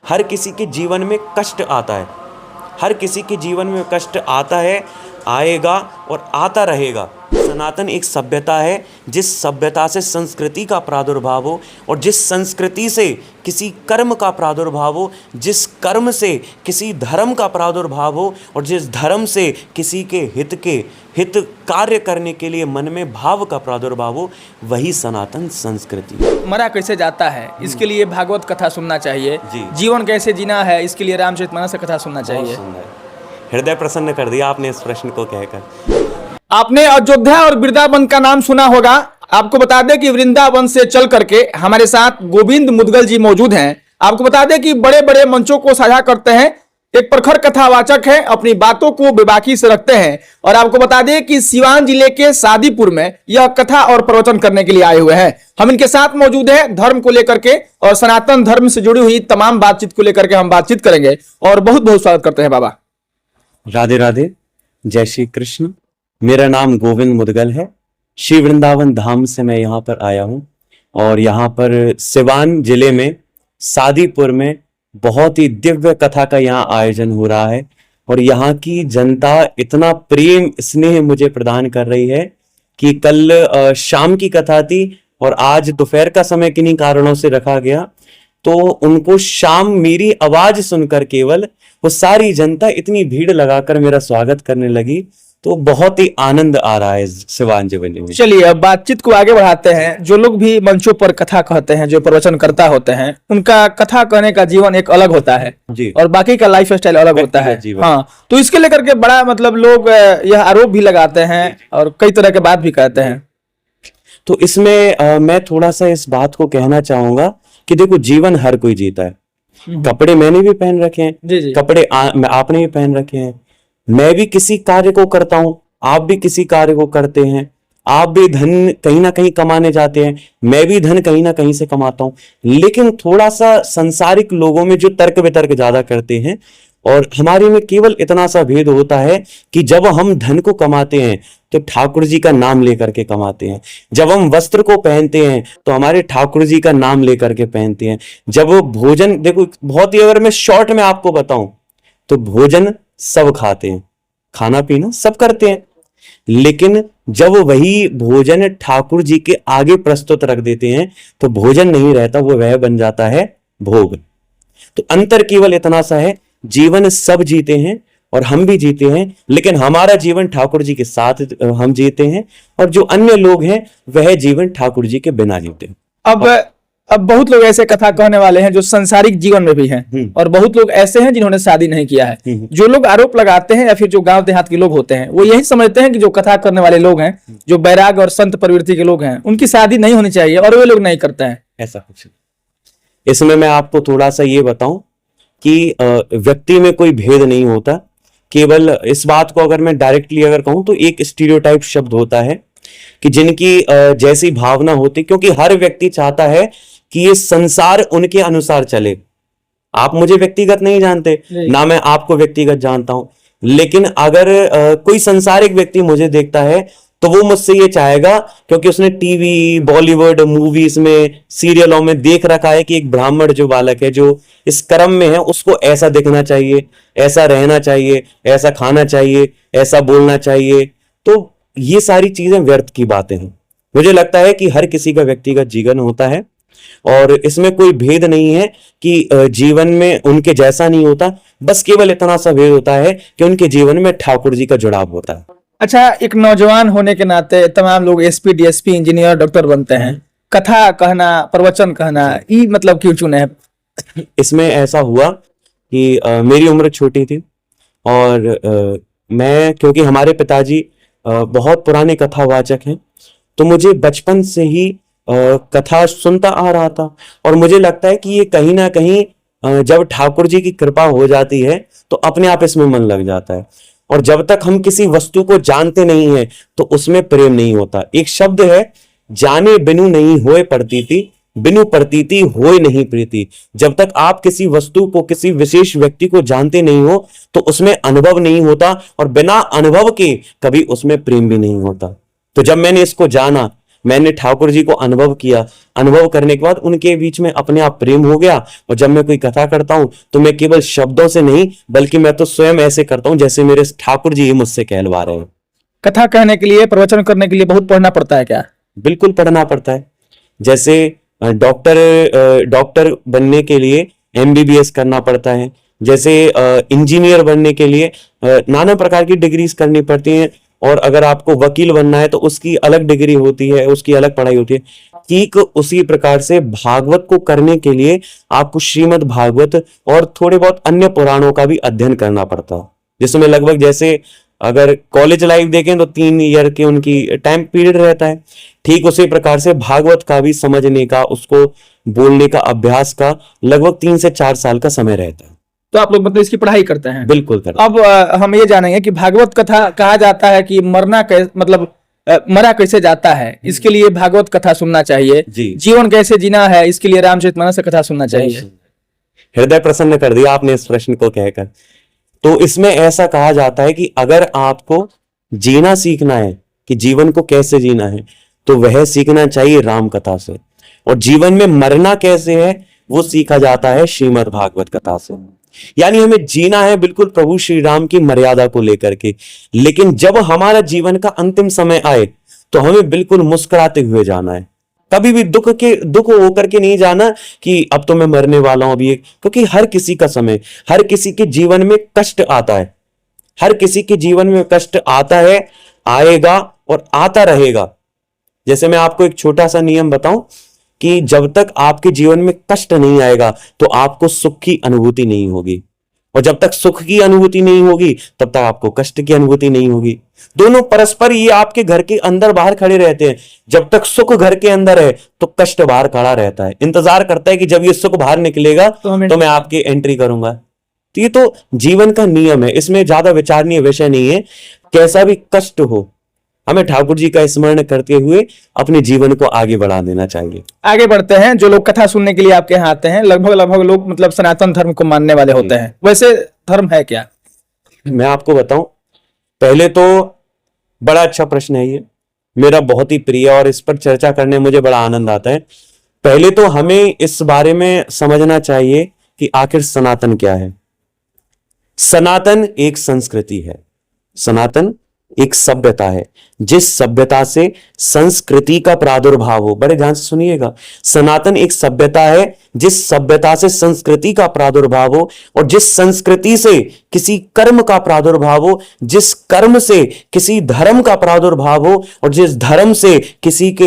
हर किसी के जीवन में कष्ट आता है, हर किसी के जीवन में कष्ट आता है, आएगा और आता रहेगा। सनातन एक सभ्यता है, जिस सभ्यता से संस्कृति का प्रादुर्भाव हो और जिस संस्कृति से किसी कर्म का प्रादुर्भाव हो, जिस कर्म से किसी धर्म का प्रादुर्भाव हो और जिस धर्म से किसी के हित कार्य करने के लिए मन में भाव का प्रादुर्भाव हो, वही सनातन संस्कृति है। मरा कैसे जाता है, इसके लिए भागवत कथा सुनना चाहिए। जी। जीवन कैसे जीना है, इसके लिए रामचरितमानस की कथा सुनना बहुत चाहिए। सुंदर। हृदय प्रसन्न कर दिया आपने इस प्रश्न को कहकर। आपने अयोध्या और वृंदावन का नाम सुना होगा। आपको बता दें कि वृंदावन से चल करके हमारे साथ गोविंद मुदगल जी मौजूद हैं। आपको बता दें कि बड़े बड़े मंचों को साझा करते हैं, एक प्रखर कथावाचक है, अपनी बातों को बेबाकी से रखते हैं। और आपको बता दें कि सिवान जिले के सादीपुर में यह कथा और प्रवचन करने के लिए आए हुए हैं। हम इनके साथ मौजूद हैं, धर्म को लेकर के और सनातन धर्म से जुड़ी हुई तमाम बातचीत को लेकर के हम बातचीत करेंगे। और बहुत बहुत स्वागत करते हैं बाबा। राधे राधे, जय श्री कृष्ण। मेरा नाम गोविंद मुदगल है। श्री वृंदावन धाम से मैं यहाँ पर आया हूँ और यहाँ पर सिवान जिले में सादीपुर में बहुत ही दिव्य कथा का यहाँ आयोजन हो रहा है और यहाँ की जनता इतना प्रेम स्नेह मुझे प्रदान कर रही है कि कल शाम की कथा थी और आज दोपहर का समय किन्हीं कारणों से रखा गया, तो उनको शाम मेरी आवाज सुनकर केवल वो सारी जनता इतनी भीड़ लगाकर मेरा स्वागत करने लगी, तो बहुत ही आनंद आ रहा है सिवान जिले में। चलिए अब बातचीत को आगे बढ़ाते हैं। जो लोग भी मंचों पर कथा कहते हैं, जो प्रवचन करता होते हैं, उनका कथा कहने का जीवन एक अलग होता है जी। और बाकी का लाइफ स्टाइल अलग होता है। हाँ, तो इसके लेकर के बड़ा मतलब लोग यह आरोप भी लगाते हैं और कई तरह के बात भी कहते हैं। तो इसमें मैं थोड़ा सा इस बात को कहना चाहूंगा कि देखो, जीवन हर कोई जीता है। कपड़े मैंने भी पहन रखे हैं, जी जी। कपड़े आपने भी पहन रखे हैं, मैं भी किसी कार्य को करता हूं, आप भी किसी कार्य को करते हैं, आप भी धन कहीं ना कहीं कमाने जाते हैं, मैं भी धन कहीं ना कहीं से कमाता हूं। लेकिन थोड़ा सा संसारिक लोगों में जो तर्क वितर्क ज्यादा करते हैं और हमारे में केवल इतना सा भेद होता है कि जब हम धन को कमाते हैं तो ठाकुर जी का नाम लेकर के कमाते हैं, जब हम वस्त्र को पहनते हैं तो हमारे ठाकुर जी का नाम लेकर के पहनते हैं, जब वो भोजन, देखो बहुत ही अगर मैं शॉर्ट में आपको बताऊं तो भोजन सब खाते हैं, खाना पीना सब करते हैं, लेकिन जब वही भोजन ठाकुर जी के आगे प्रस्तुत रख देते हैं तो भोजन नहीं रहता, वो वह बन जाता है भोग। तो अंतर केवल इतना सा है, जीवन सब जीते हैं और हम भी जीते हैं, लेकिन हमारा जीवन ठाकुर जी के साथ हम जीते हैं और जो अन्य लोग हैं वह जीवन ठाकुर जी के बिना जीते हैं। अब बहुत लोग ऐसे कथा कहने वाले हैं जो संसारिक जीवन में भी हैं और बहुत लोग ऐसे हैं जिन्होंने शादी नहीं किया है। जो लोग आरोप लगाते हैं या फिर जो गांव देहात के लोग होते हैं, वो यही समझते हैं कि जो कथा करने वाले लोग हैं, जो बैराग और संत प्रवृत्ति के लोग हैं, उनकी शादी नहीं होनी चाहिए और वे लोग नहीं करते हैं। ऐसा कुछ इसमें मैं आपको थोड़ा सा ये बताऊं कि व्यक्ति में कोई भेद नहीं होता। केवल इस बात को अगर मैं डायरेक्टली अगर कहूं तो एक स्टीरियोटाइप शब्द होता है कि जिनकी जैसी भावना होती, क्योंकि हर व्यक्ति चाहता है कि ये संसार उनके अनुसार चले। आप मुझे व्यक्तिगत नहीं जानते, ना मैं आपको व्यक्तिगत जानता हूं, लेकिन अगर कोई संसारिक व्यक्ति मुझे देखता है तो वो मुझसे ये चाहेगा, क्योंकि उसने टीवी, बॉलीवुड, मूवीज में, सीरियलों में देख रखा है कि एक ब्राह्मण जो बालक है, जो इस कर्म में है, उसको ऐसा दिखना चाहिए, ऐसा रहना चाहिए, ऐसा खाना चाहिए, ऐसा बोलना चाहिए। तो ये सारी चीजें व्यर्थ की बातें हैं। मुझे लगता है कि हर किसी का व्यक्तिगत जीवन होता है और इसमें कोई भेद नहीं है कि जीवन में उनके जैसा नहीं होता, बस केवल इतना सा भेद होता है कि उनके जीवन में ठाकुर जी का जुड़ाव होता है। अच्छा, एक नौजवान होने के नाते तमाम लोग एसपी, डीएसपी, इंजीनियर, डॉक्टर बनते हैं। कथा कहना, प्रवचन कहना, ये मतलब क्यों चुने हैं? इसमें ऐसा हुआ कि मेरी उम्र छोटी थी और मैं, क्योंकि हमारे पिताजी बहुत पुराने कथावाचक हैं, तो मुझे बचपन से ही कथा सुनता आ रहा था और मुझे लगता है कि ये कहीं ना कहीं जब ठाकुर जी की कृपा हो जाती है तो अपने आप इसमें मन लग जाता है। और जब तक हम किसी वस्तु को जानते नहीं है तो उसमें प्रेम नहीं होता। एक शब्द है, जाने बिनु नहीं होए प्रतीति, बिनु प्रतीति होए नहीं प्रीति। जब तक आप किसी वस्तु को, किसी विशेष व्यक्ति को जानते नहीं हो तो उसमें अनुभव नहीं होता और बिना अनुभव के कभी उसमें प्रेम भी नहीं होता। तो जब मैंने इसको जाना, मैंने ठाकुर जी को अनुभव किया, अनुभव करने के बाद उनके बीच में अपने आप प्रेम हो गया। और जब मैं कोई कथा करता हूं तो मैं केवल शब्दों से नहीं, बल्कि मैं तो स्वयं ऐसे करता हूं जैसे मेरे ठाकुर जी ही मुझसे कहलवा रहे हैं। कथा कहने के लिए, प्रवचन करने के लिए बहुत पढ़ना पड़ता है क्या? बिल्कुल पढ़ना पड़ता है। जैसे डॉक्टर बनने के लिए एमबीबीएस करना पड़ता है, जैसे इंजीनियर बनने के लिए नाना प्रकार की डिग्रीज करनी पड़ती हैं, और अगर आपको वकील बनना है तो उसकी अलग डिग्री होती है, उसकी अलग पढ़ाई होती है। ठीक उसी प्रकार से भागवत को करने के लिए आपको श्रीमद् भागवत और थोड़े बहुत अन्य पुराणों का भी अध्ययन करना पड़ता है, जिसमें लगभग जैसे अगर कॉलेज लाइफ देखें तो 3 ईयर के उनकी टाइम पीरियड रहता है, ठीक उसी प्रकार से भागवत का भी समझने का, उसको बोलने का, अभ्यास का लगभग 3 से 4 साल का समय रहता है। तो आप लोग मतलब इसकी पढ़ाई करते हैं? बिल्कुल करते हैं। अब हम ये जानेंगे कि भागवत कथा कहा जाता है कि मरा कैसे जाता है, इसके लिए भागवत कथा सुनना चाहिए। जी। जीवन कैसे जीना है, इसके लिए रामचरितमानस कथा सुनना चाहिए। हृदय प्रसन्न कर दिया आपने इस प्रश्न को कहकर। तो इसमें ऐसा कहा जाता है कि अगर आपको जीना सीखना है कि जीवन को कैसे जीना है, तो वह सीखना चाहिए राम कथा से। और जीवन में मरना कैसे है वो सीखा जाता है श्रीमद् भागवत कथा से। यानी हमें जीना है बिल्कुल प्रभु श्री राम की मर्यादा को लेकर के, लेकिन जब हमारा जीवन का अंतिम समय आए तो हमें बिल्कुल मुस्कुराते हुए जाना है। कभी भी दुख होकर के नहीं जाना कि अब तो मैं मरने वाला हूं अभी, क्योंकि हर किसी का समय, हर किसी के जीवन में कष्ट आता है, हर किसी के जीवन में कष्ट आता है, आएगा और आता रहेगा। जैसे मैं आपको एक छोटा सा नियम बताऊं कि जब तक आपके जीवन में कष्ट नहीं आएगा तो आपको सुख की अनुभूति नहीं होगी, और जब तक सुख की अनुभूति नहीं होगी तब तक आपको कष्ट की अनुभूति नहीं होगी। दोनों परस्पर ये आपके घर के अंदर बाहर खड़े रहते हैं। जब तक सुख घर के अंदर है तो कष्ट बाहर खड़ा रहता है, इंतजार करता है कि जब ये सुख बाहर निकलेगा तो मैं आपकी एंट्री करूंगा। तो ये तो जीवन का नियम है, इसमें ज्यादा विचारणीय विषय नहीं है। कैसा भी कष्ट हो, हमें ठाकुर जी का स्मरण करते हुए अपने जीवन को आगे बढ़ा देना चाहिए। आगे बढ़ते हैं। जो लोग कथा सुनने के लिए आपके यहाँ आते हैं, लगभग लोग मतलब सनातन धर्म को मानने वाले होते हैं। वैसे धर्म है क्या? मैं आपको बताऊं, पहले तो बड़ा अच्छा प्रश्न है ये, मेरा बहुत ही प्रिय, और इस पर चर्चा करने में मुझे बड़ा आनंद आता है। पहले तो हमें इस बारे में समझना चाहिए कि आखिर सनातन क्या है। सनातन एक संस्कृति है, सनातन एक सभ्यता है। जिस सभ्यता से संस्कृति का प्रादुर्भाव हो, बड़े ध्यान से सुनिएगा, सनातन एक सभ्यता है जिस सभ्यता से संस्कृति का प्रादुर्भाव हो, और जिस संस्कृति से किसी कर्म का प्रादुर्भाव हो, जिस कर्म से किसी धर्म का प्रादुर्भाव हो, और जिस धर्म से किसी के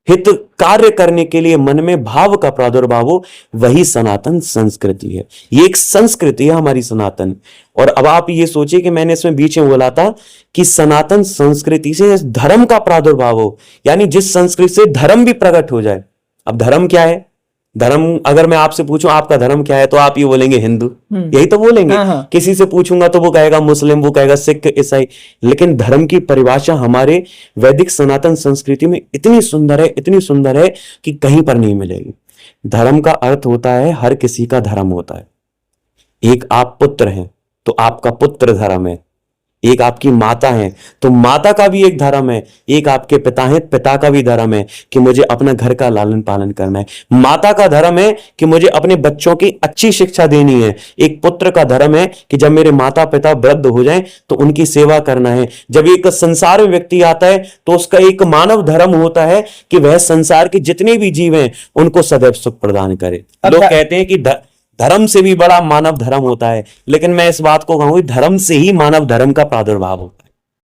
हित कार्य करने के लिए मन में भाव का प्रादुर्भाव हो, वही सनातन संस्कृति है। ये एक संस्कृति है हमारी सनातन। और अब आप ये सोचिए कि मैंने इसमें बीच में बोला था कि सनातन संस्कृति से धर्म का प्रादुर्भाव हो, यानी जिस संस्कृति से धर्म भी प्रकट हो जाए। अब धर्म क्या है? धर्म अगर मैं आपसे पूछूं आपका धर्म क्या है, तो आप ये बोलेंगे हिंदू, यही तो बोलेंगे। किसी से पूछूंगा तो वो कहेगा मुस्लिम, वो कहेगा सिख, ईसाई। लेकिन धर्म की परिभाषा हमारे वैदिक सनातन संस्कृति में इतनी सुंदर है, इतनी सुंदर है कि कहीं पर नहीं मिलेगी। धर्म का अर्थ होता है हर किसी का धर्म होता है। एक आप पुत्र हैं तो आपका पुत्र धर्म है, एक आपकी माता है तो माता का भी एक धर्म है, एक आपके पिता हैं, पिता का भी धर्म है कि मुझे अपना घर का लालन पालन करना है। माता का धर्म है कि मुझे अपने बच्चों की अच्छी शिक्षा देनी है। एक पुत्र का धर्म है कि जब मेरे माता पिता वृद्ध हो जाएं तो उनकी सेवा करना है। जब एक संसार में व्यक्ति आता है तो उसका एक मानव धर्म होता है कि वह संसार के जितने भी जीव हैं उनको सदैव सुख प्रदान करे। लोग कहते हैं कि धर्म से भी बड़ा मानव धर्म होता है, लेकिन मैं इस बात को कहूंगी धर्म से ही मानव धर्म का प्रादुर्भाव होता है।